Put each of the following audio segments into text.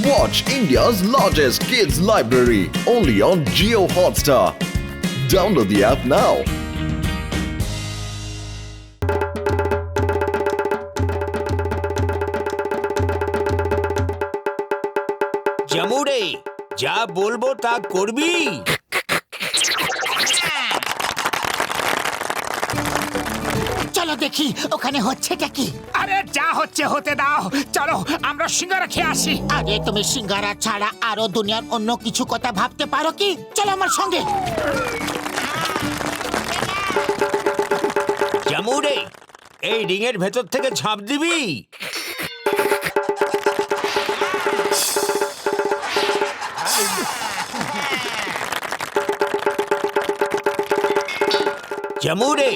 Watch India's largest kids library only on Jio Hotstar. Download the app now. জামুরে যা বলবো তা করবি। চলো দেখি ওখানে হচ্ছেটা কি। আরে যা হচ্ছে হতে দাও, চলো আমরা সিঙ্গারা খেয়ে আসি। আরে তুমি সিঙ্গারা ছাড়া আরো দুনিয়ার অন্য কিছু কথা ভাবতে পারো কি? চলো আমার সঙ্গে। জামুরে এই রিং এর ভেতর থেকে ঝাঁপ দিবি। জামুরে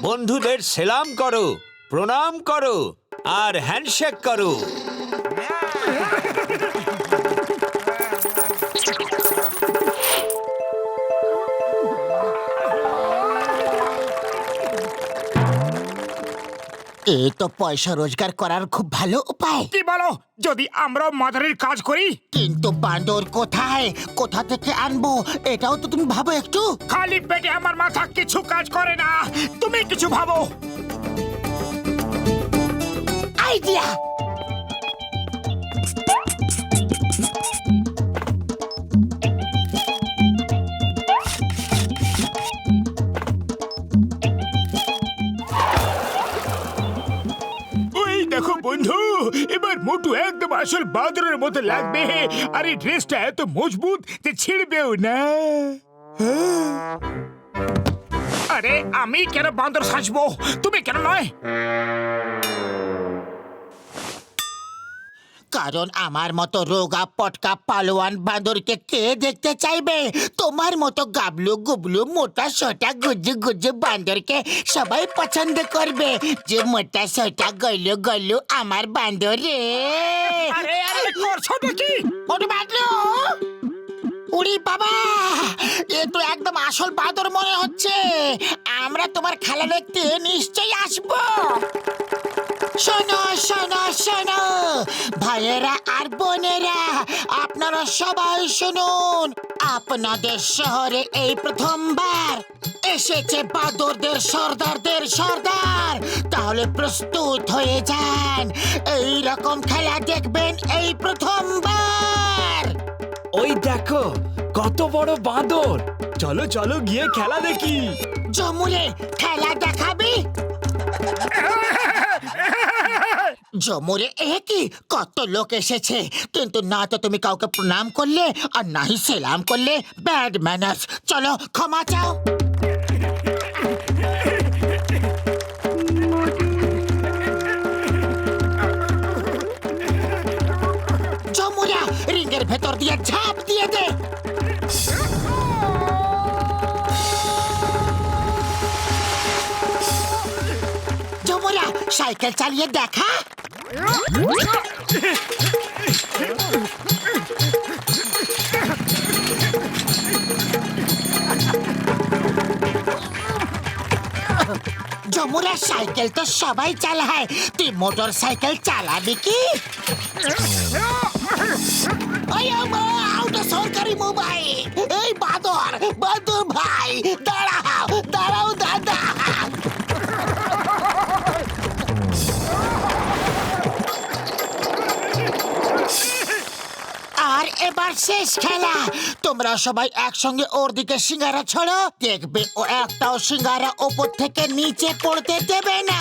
বন্ধুদের সেলাম করো, প্রণাম করো আর হ্যান্ডশেক করো। এই তো পয়সা রোজগার করার খুব ভালো উপায়। কি বলো, যদি আমরা মাদারের কাজ করি? কিন্তু বান্দর কোথায়, কোথা থেকে আনবো এটাও তো তুমি ভাবো একটু। খালি পেটে আমার মাথা কিছু কাজ করে না, তুমি কিছু ভাবো। আইডিয়া। ওই দেখো বন্ধু, এবার মোটু একদম আসল বাদরের মতো লাগবে। আর এই ড্রেসটা এত মজবুত যে ছিঁড়বেও না। আরে আমি কেন বান্দর সাজবো, তুমি কেন নয়? কারণ আমার মতো রোগা পটকা পালোয়ান বাঁদরকে কে দেখতে চাইবে? তোমার মতো গাবলু গুবলু মোটা সোটা গুজ্জু গুজ্জু বাঁদরকে সবাই পছন্দ করবে। যে মোটা সোটা গলু গলু আমার বাঁদর রে। আরে আরে করছোটা কি? ওটা বাঁধলো। উড়ি বাবা, এ তো একদম আসল বাঁদর মনে হচ্ছে। আমরা তোমার খেলা দেখতে নিশ্চয়ই আসবো। শোনো শোনো শোনো ভাইয়েরা আর বোনেরা, আপনারা সবাই শুনুন। আপনাদের শহরে এই প্রথমবার এসেছে বাদরদের সর্দারদের সর্দার। তাহলে প্রস্তুত হয়ে যান, এই রকম খেলা দেখবেন এই প্রথমবার। ওই দেখো কত বড় বাঁদর, চলো চলো গিয়ে খেলা দেখি। জমুরে খেলা দেখাবি? জমুরে এ কি, কত লোক এসেছে, কিন্তু না তো তুমি কাউকে প্রণাম করলে আর না হি সেলাম করলে। Bad manners. চলো ক্ষমা চাও। জমুরা রিংয়ের ভেতর দিয়ে ঝাঁপ দিয়ে দে। জমুরা সাইকেল চালিয়ে দেখা। জমুরা সাইকেল তো সবাই চালায়, তুই মোটর সাইকেল চালাবি কি? সরকারি মোবাইল। এই বাদর বাদর ভাই, দাঁড়াও দাঁড়াও দাদা। আর এবার শেষ খেলা। তোমরা সবাই একসঙ্গে ওর দিকে সিঙ্গারা ছড়ো। দেখবে ও একটাও সিঙ্গারা ওপর থেকে নিচে পড়তে দেবে না।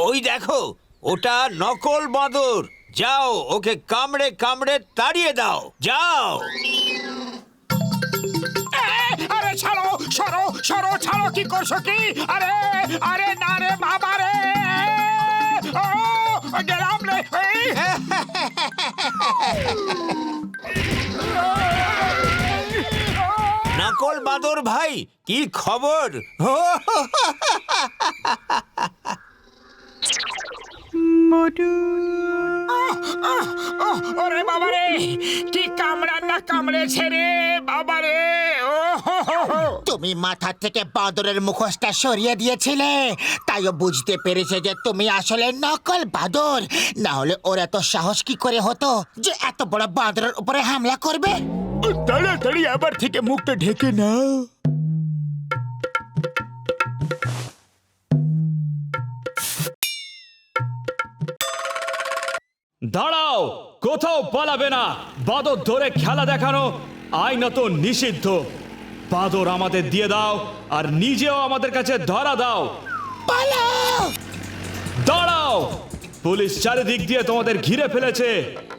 ওই দেখো ওটা নকল বাঁদর। যাও ওকে কামড়ে কামড়ে তাড়িয়ে দাও, যাও। আরে ছাড়ো সরো সরো, ছাড়ো। কি করছো কি? আরে আরে না রে বাবা রে, ও গেলাম রে। নকল বাঁদর ভাই, কি খবর? ওরে বাবারে, কি কামড়ান না কামড়েছে রে বাবারে। তুমি মাথা থেকে বাঁদরের মুখোশটা সরিয়ে দিয়েছিলে, তাইও বুঝতে পেরেছে যে তুমি আসলে নকল বাঁদর। না হলে ওর এত সাহস কি করে হতো যে এত বড় বাঁদরের উপরে হামলা করবে? তাড়াতাড়ি আবার থেকে মুখটা ঢেকে নাও। দাঁড়াও, কোথাও পালাবে না। বাঁদর ধরে খেলা দেখানো আইনত নিষিদ্ধ। বাঁদর আমাদের দিয়ে দাও আর নিজেও আমাদের কাছে ধরা দাও। পালাও! দাঁড়াও, পুলিশ চারিদিক দিয়ে তোমাদের ঘিরে ফেলেছে।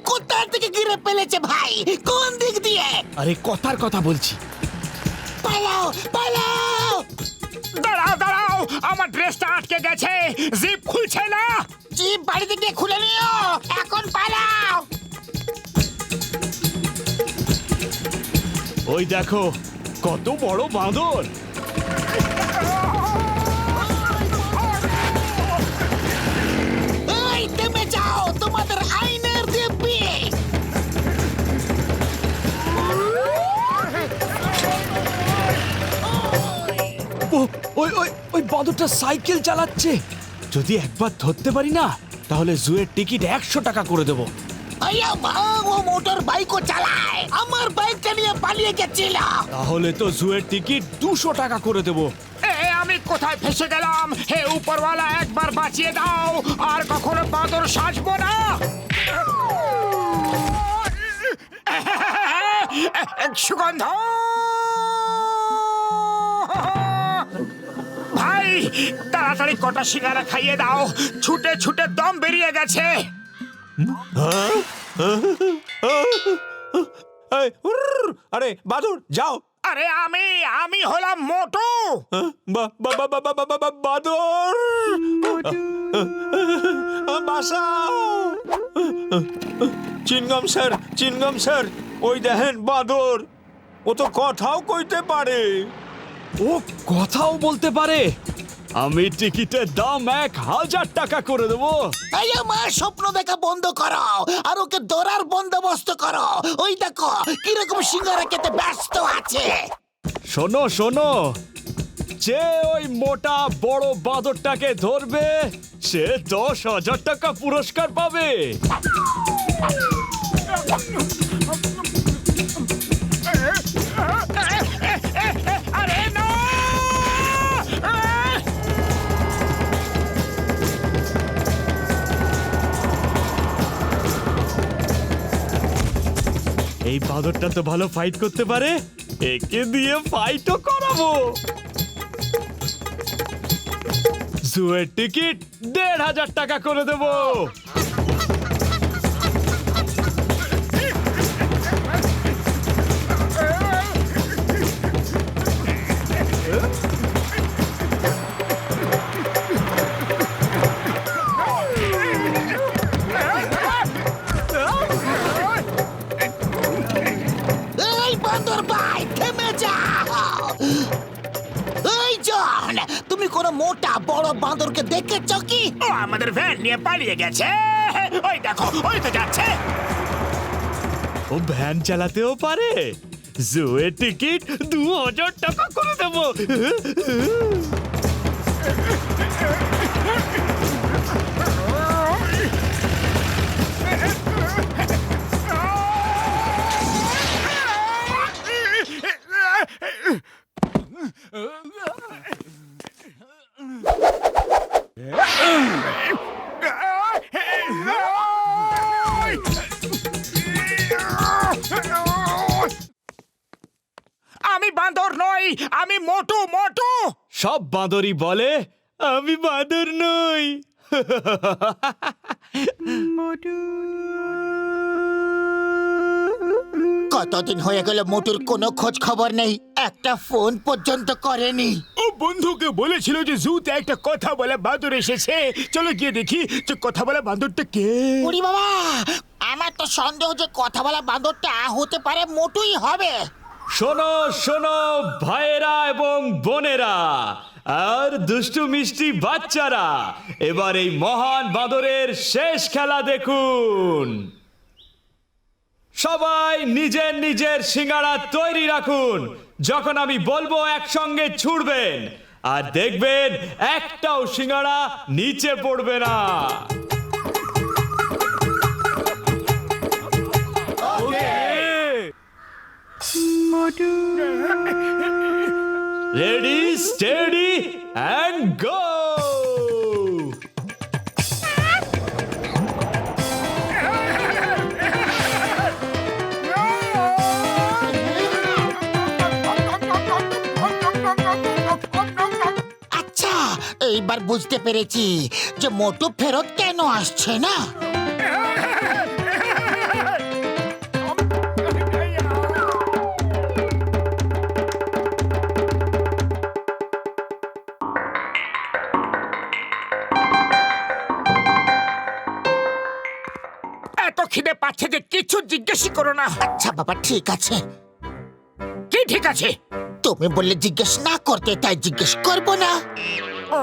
কোথা থেকে ঘিরে ফেলেছে ভাই? কোন দিক দিয়ে? আরে কথার কথা বলছি। পালাও পালাও! দাঁড়াও দাঁড়াও, আমার ড্রেসটা আটকে গেছে, জিপ খুলছে না। জিপ বাড়িতে গিয়ে খুলে নিও, এখন পালাও! ওই দেখো কত বড় বাঁদর। এই থেমে যাও, তোমাদের আইনের দিব্যি! ওই ওই ওই বাঁদরটা সাইকেল চালাচ্ছে। যদি একবার ধরতে পারি না, তাহলে জুয়ের টিকিট 100 টাকা করে দেবো। আইয়া মা, ও মোটর বাইকও চালায়, আমার বাইকটা নিয়ে পালিয়ে গেছিল। তাহলে তো জুয়ের টিকিট 200 টাকা করে দেবো। আমি কোথায় ফেসে গেলাম? হে উপরওয়ালা, একবার বাঁচিয়ে দাও, আর কখনো বাঁদর সাজবো না। সুগন্ধ ভাই, তাড়াতাড়ি কটা সিঙ্গারা খাইয়ে দাও, ছুটে ছুটে দম বেরিয়ে গেছে। আরে বাঁদর যাও। আরে আমি হলাম মোটু। বাঁদর বাঁচাও। চিনগম স্যার, ওই দেখেন বাঁদর, ও তো কথাও কইতে পারে। ও কথাও বলতে পারে? আমি টিকিটের দাম 1000 টাকা করে দেবো। আইয়া মা, স্বপ্ন দেখা বন্ধ করো আর ওকে ধরার বন্দোবস্ত করো। ওই দেখো কিরকম সিঙ্গারা খেতে ব্যস্ত আছে। শোনো শোনো, যে ওই মোটা বড় বাঁদরটাকে ধরবে সে 10,000 টাকা পুরস্কার পাবে। আরে না! এই বাঁদরটা তো ভালো ফাইট করতে পারে, একে দিয়ে ফাইটও করাবো। জুয়ের টিকিট 1,500 টাকা করে দেবো। এই বান্দর ভাই, থেমে যাও! এই জন, তুমি কোনো মোটা বড় বাঁদরকে দেখেছ কি? ও আমাদের ভ্যান নিয়ে পালিয়ে গেছে। ওই দেখো, ওই তো যাচ্ছে। ও ভ্যান চালাতেও পারে। জুয়ের টিকিট 2,000 টাকা করে দেবো। আমি বাঁদর নই, আমি মোটু। সব বাঁদরই বলে আমি বাঁদর নই। কতদিন হয়ে গেল মোটুর কোনো খোঁজ খবর নেই, একটা ফোন পর্যন্ত করেনি। ও বন্ধুকে বলেছিল যে জুতে একটা কথা বলা বাঁদর এসেছে, চলো গিয়ে দেখি যে কথা বলা বাঁদরটা কে। ওরে বাবা, আমার এত সন্দেহ যে কথা বলা বাঁদরটা হতে পারে মোটুই হবে। শোনো শোনো ভাইয়েরা এবং বোনেরা আর দুষ্টু মিষ্টি বাচ্চারা, এবার এই মহান বাঁদরের শেষ খেলা দেখুন। সবাই নিজের নিজের সিঙ্গাড়া তৈরি রাখুন। যখন আমি বলবো একসঙ্গে ছুড়বেন, আর দেখবেন একটাও সিঙ্গাড়া নিচে পড়বে না। Ready steady and go. আচ্ছা, এইবার বুঝতে পেরেছি যে মোটু ফেরত কেন আসছে না। এত খিদে পাচ্ছে যে কিছু জিজ্ঞেসই করো না। আচ্ছা বাবা, ঠিক আছে। কি ঠিক আছে? তুমি বললে জিজ্ঞেস না করতে, তাই জিজ্ঞেস করবো না। ও,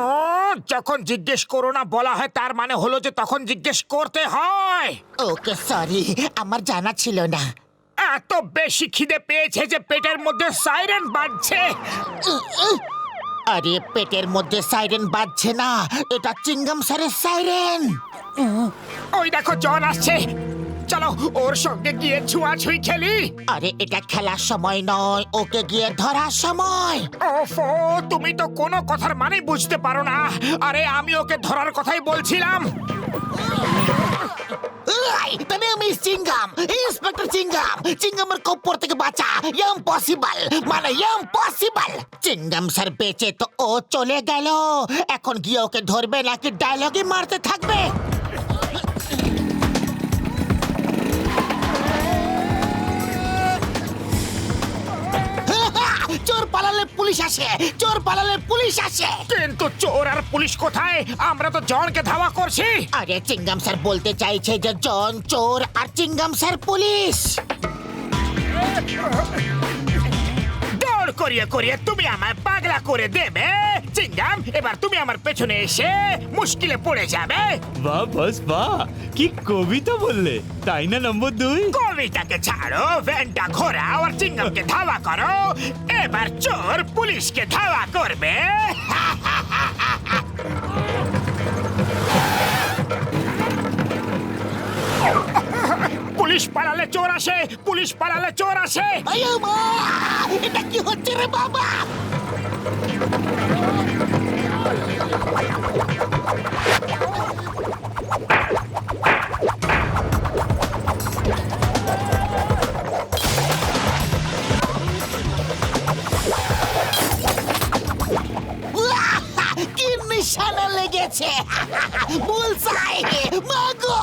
যখন জিজ্ঞেস করো না বলা হয় তার মানে হলো যে তখন জিজ্ঞেস করতে হয়। ওকে, সরি, আমার জানা ছিল না। এত বেশি খিদে পেয়েছে যে পেটের মধ্যে সাইরেন বাজছে। আরে, পেটের মধ্যে সাইরেন বাজছে না, এটা চিংগাম স্যারের সাইরেন। ওই দেখো জন আসছে, চলো ওর সঙ্গে গিয়ে ছুঁয়াছুঁই খেলি। আরে, এটা খেলার সময় নয়, ওকে গিয়ে ধরার সময়। ওফো, তুমি তো কোনো কথার মানে বুঝতে পারো না। আরে, আমি ওকে ধরার কথাই বলছিলাম। তবে আমি চিংগাম, ইন্সপেক্টর চিংগাম। চিংগামের কপ্পর থেকে বাঁচা ইম্পসিবল, মানে ইম্পসিবল। চিংগাম স্যার বেঁচে তো ও চলে গেল, এখন গিয়ে ওকে ধরবে নাকি ডায়লগে মারতে থাকবে? চোর পালালে পুলিশ আসে, চোর পালালে পুলিশ আসে। কিন্তু চোর আর পুলিশ কোথায়? আমরা তো জনকে ধাওয়া করছি। আরে, চিংগাম স্যার বলতে চাইছে যে জন চোর আর চিংগাম স্যার পুলিশ। দৌড় করিয়ে করিয়ে তুমি আমায় পাগলা করে দেবে। চিংগাম, এবার তুমি আমার পেছনে এসে মুশকিলে পড়ে যাবে। বাহ বস বাহ, কি কবিতা বললে, তাই না নম্বর 2? কবিতাকে ছাড়ো, ভ্যানটা ঘোরাও আর চিংগামকে ধাওয়া করো। এবার চোর পুলিশকে ধাওয়া করবে। পুলিশ পালালে চোর আসে, পুলিশ পালালে চোর আসে। আয়ো মা, এটা কি হচ্ছে রে বাবা? কি নিশানা লেগেছে! বুলসাই! মাগো,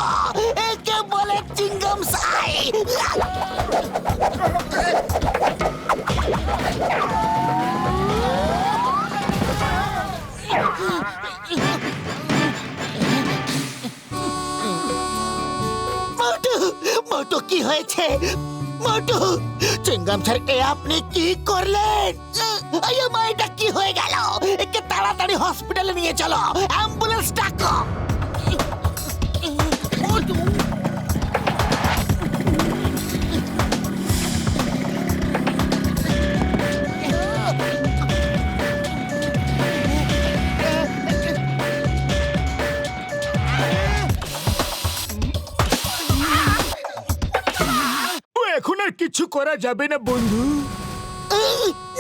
একে বলে চিংগাম সাই। মোটু, মোটু, কি হয়েছে? মোটু, চিংগাম স্যার, এ আপনি কি করলেন? আরে মা, এটা কি হয়ে গেল? একে তাড়াতাড়ি হসপিটালে নিয়ে চলো, অ্যাম্বুলেন্স ডাকো। মোটু, এখন আর কিছু করা যাবে না বন্ধু।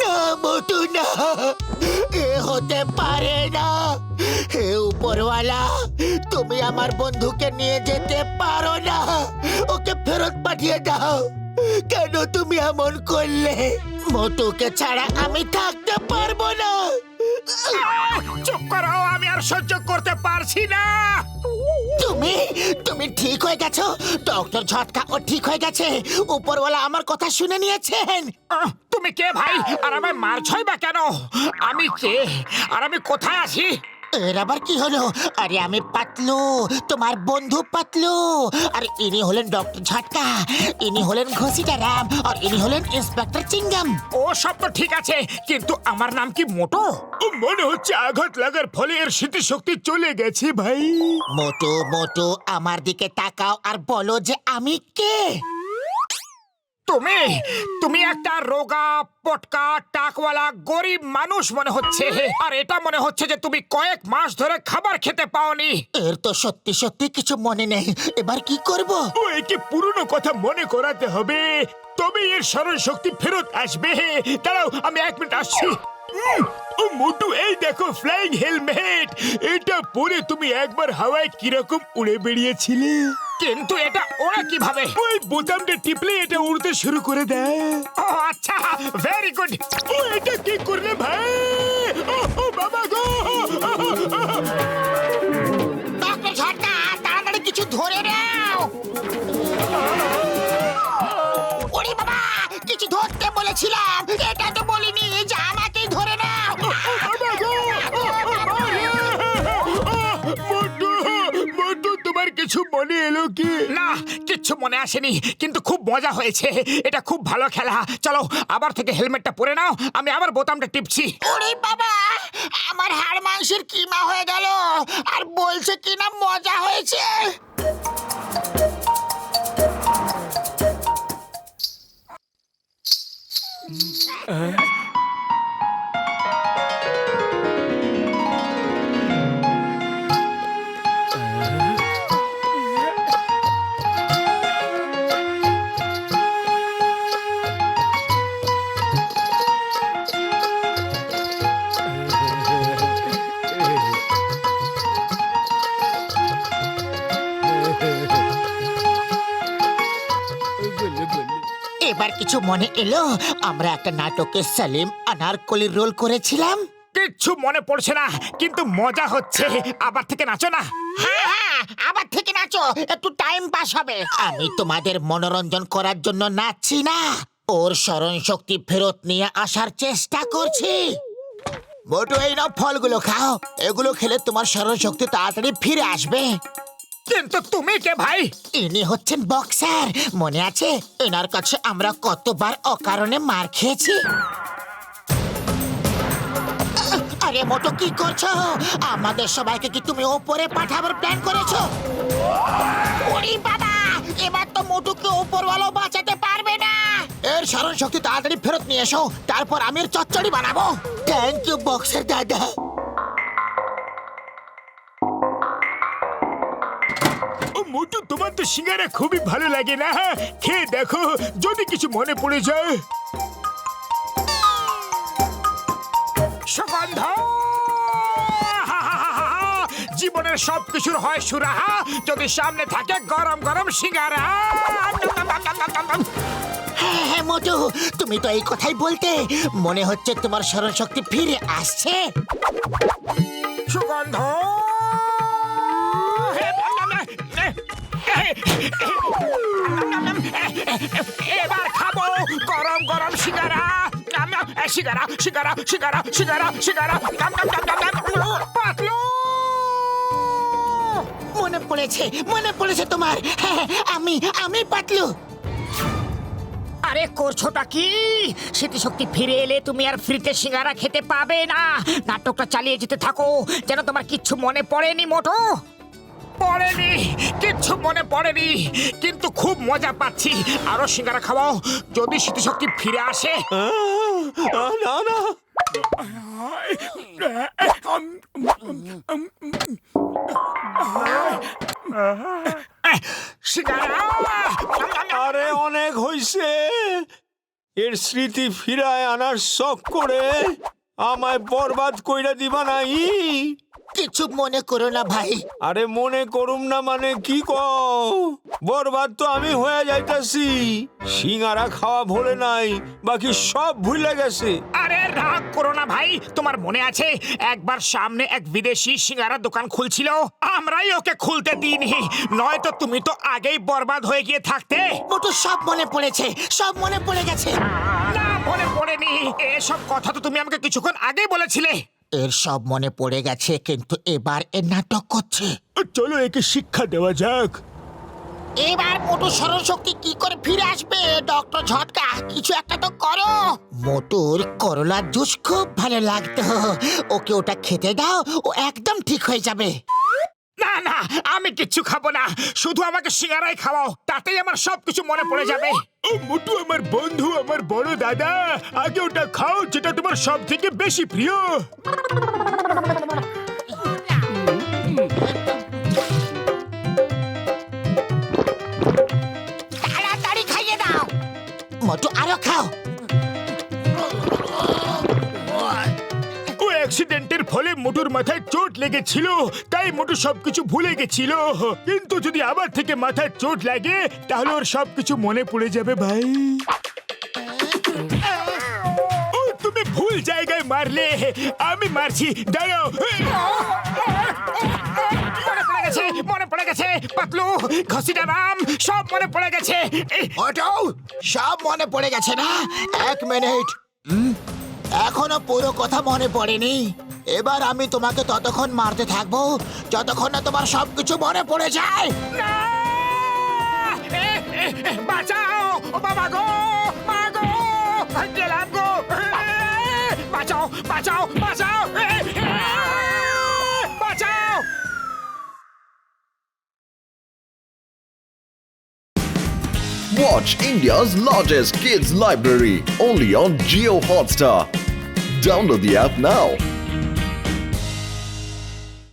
না মোটু, না, এ হতে পারে না। হে উপরওয়ালা, তুমি আমার বন্ধুকে নিয়ে যেতে পারো না, ওকে ফেরত পাঠিয়ে দাও। কেন তুমি এমন করলে? মোটুকে ছাড়া আমি থাকতে পারবো না। চুপ করো, আমি আর সহ্য করতে পারছি না। তুমি তুমি ঠিক হয়ে গেছো? ডক্টর ঝটকা ও ঠিক হয়ে গেছে। উপরওয়ালা আমার কথা শুনে নিয়েছেন। তুমি কে ভাই, আর আমায় মারছই বা কেন? আমি কে আর আমি কোথায় আছি? এর আবার কি হলো? আরে আমি পাতলু, তোমার বন্ধু পাতলু। আর ইনি হলেন ডক্টর ঝটকা, ইনি হলেন ঘসিটা রাম, আর ইনি হলেন ইন্সপেক্টর চিঙ্গাম। ও সব তো ঠিক আছে, কিন্তু আমার নাম কি মোটো? মনে হচ্ছে আঘাত লাগার ফলে এর স্মৃতিশক্তি চলে গেছে ভাই। মোটু মোটু আমার দিকে তাকাও আর বলো যে আমি কে। তুমি তুমি একটা রোগা পটকা টাকওয়ালা গরিব মানুষ মনে হচ্ছে। আর এটা মনে হচ্ছে যে তুমি কয়েক মাস ধরে খাবার খেতে পাওনি। এর তো সত্যি সত্যি কিছু মনে নেই, এবার কি করব? ও একে পুরনো কথা মনে করাতে হবে, তবে এর স্মরণ শক্তি ফেরত আসবে। দাঁড়াও, আমি 1 মিনিট আসছি। ও মোটু, এই দেখো ফ্লাইং হেলমেট। এটা পরে তুমি একবার হাওয়ায় কিরকম উড়ে বেরিয়েছিলে। কিন্তু এটা ওরা কিভাবে? ওই বোতামটা টিপলে এটা উড়তে শুরু করে দেয়। ও আচ্ছা, ভেরি গুড। ও এটা কি করলে ভাই? ও বাবা গো! ডক্টর ঝটকা, তাড়াতাড়ি কিছু ধরে নাও। ওরে বাবা, কিছু ধরতে বলেছিলাম, এটা তো বলিনি যে আমাকেই ধরে নাও। মোটু, তোমার কিছু মনে এলো কি? না, কিচ্ছু মনে আসেনি, কিন্তু খুব মজা হয়েছে। এটা খুব ভালো খেলা। চলো আবার থেকে হেলমেটটা পরে নাও, আমি আবার বোতামটা টিপছি। ওরে বাবা, আমার হাড় মাংসের কিমা হয়ে গেল, আর বলছে কিনা মজা হয়েছে। এবার কিছু মনে এলো? আমরা একটা নাটকে সালিম আনারকলির রোল করেছিলাম। কিচ্ছু মনে পড়ছে না, কিন্তু মজা হচ্ছে। আবার থেকে নাচো না। হ্যাঁ হ্যাঁ, আবার থেকে নাচো, একটু টাইম পাস হবে। আমি তোমাদের মনোরঞ্জন করার জন্য নাচছি না, ওর স্মরণ শক্তি ফেরত নিয়ে আসার চেষ্টা করছি। মোটু, এই নাও ফলগুলো খাও, এগুলো খেলে তোমার স্মরণ শক্তি তাড়াতাড়ি ফিরে আসবে। কিন্তু তুমি কে ভাই? ইনি হচ্ছেন বক্সার, মনে আছে এনার কাছে আমরা কতবার অকারণে মার খেয়েছি। আরে মোটো, কি করছো? আমাদের সবাইকে কি তুমি ওপরে পাঠাবার প্ল্যান করেছো? ওরে বাবা, এবার তো মোটুকে ওপরওয়ালা বাঁচাতে পারবে না। এর স্মরণ শক্তি তাড়াতাড়ি ফেরত নিয়ে এসো, তারপর আমি এর চচ্চড়ি বানাবো। থ্যাংক ইউ বক্সার দাদা। ও মোটু, তোমার তো সিঙ্গারা খুবই ভালো লাগে না? খেয়ে দেখো, যদি কিছু মনে পড়ে যায়। সুগন্ধ! জীবনের সবকিছুর হয় সুরাহা যদি সামনে থাকে গরম গরম সিঙ্গারা। হ্যাঁ হ্যাঁ মোটু, তুমি তো এই কথাই বলতে। মনে হচ্ছে তোমার স্মরণ শক্তি ফিরে আসছে। সুগন্ধ! এবার খাবো গরম গরম সিঙ্গারা। সিঙ্গারা সিঙ্গারা সিঙ্গারা সিঙ্গারা সিঙ্গারা। পাতলু! মনে পড়েছে, মনে পড়েছে তোমার। হ্যাঁ, আমি পাতলু। আরে করছোটা কি? স্মৃতিশক্তি ফিরে এলে তুমি আর ফ্রিতে সিঙ্গারা খেতে পাবে না। নাটকটা চালিয়ে যেতে থাকো, যেন তোমার কিচ্ছু মনে পড়েনি। মোটো, পড়েনি, কিচ্ছু মনে পড়েনি, কিন্তু খুব মজা পাচ্ছি। আরো সিঙ্গারা খাওয়াও, যদি স্মৃতিশক্তি ফিরে আসে। না না, সিঙ্গারা! আরে অনেক হইছে। এর স্মৃতি ফিরায় আনার শখ করে আমায় বরবাদ কইরা দিবা নাই? কিছু মনে করো না ভাই। আরে মনে করুম না মানে কি কও? বরবাদ তো আমি হয়ে যাইতাছি। সিঙ্গারা খাওয়া ভুলে নাই, বাকি সব ভুলে গেছে। আরে রাগ করো না ভাই, তোমার মনে আছে একবার সামনে এক বিদেশি সিঙ্গারা দোকান খুলছিল? আমরাই ওকে খুলতে দিইনি, নয়তো তুমি তো আগেই বরবাদ হয়ে গিয়ে থাকতে। মোটু, সব মনে পড়েছে, সব মনে পড়ে গেছে। না, মনে পড়েনি। এসব কথা তো তুমি আমাকে কিছুক্ষণ আগেই বলেছিলে। এর সব মনে পড়ে গেছে, কিন্তু এবার এ নাটক করছে। চলো একে শিক্ষা দেওয়া যাক। এবার মোটু স্মরণশক্তি কি করে ফিরে আসবে? ডক্টর ঝটকা, কিছু একটা তো করো। মোটুর করলার জুস খুব ভালো লাগতো, ওকে ওটা খেতে দাও, ও একদম ঠিক হয়ে যাবে। না না, আমি কিচ্ছু খাবো না, শুধু আমাকে সিঙ্গারাই খাওয়াও, তাতেই আমার সবকিছু মনে পড়ে যাবে। ও মোটু আমার বন্ধু, আমার বড় দাদা, আগে ওটা খাও যেটা তোমার সব থেকে বেশি প্রিয়। তাড়াতাড়ি খাইয়ে দাও। মোটু আরো খাও। ও অ্যাক্সিডেন্টের ফলে মোটুর মাথায় চোট লেগেছিল, তাই মোটু সবকিছু ভুলে গেছিল। কিন্তু যদি আবার থেকে মাথায় চোট লাগে তাহলে ওর সবকিছু মনে পড়ে যাবে ভাই। ও তুমি ভুল জায়গায় মারলে, আমি মারছি, দাঁড়াও। মনে পড়ে গেছে পাতলু, ঘসিটা রাম, সব মনে পড়ে গেছে। ওটাও সব মনে পড়ে গেছে না? 1 মিনিট, এখনো পুরো কথা মনে পড়েনি। এবার আমি তোমাকে ততক্ষণ মারতে থাকবো যতক্ষণ না তোমার সবকিছু মনে পড়ে যায়। না! বাঁচাও, ও বাবা গো, মা গো, গেলাম গো, বাঁচাও বাঁচাও বাঁচাও, বাঁচাও। Watch India's largest kids library only on Geo Hotstar. Download the app now.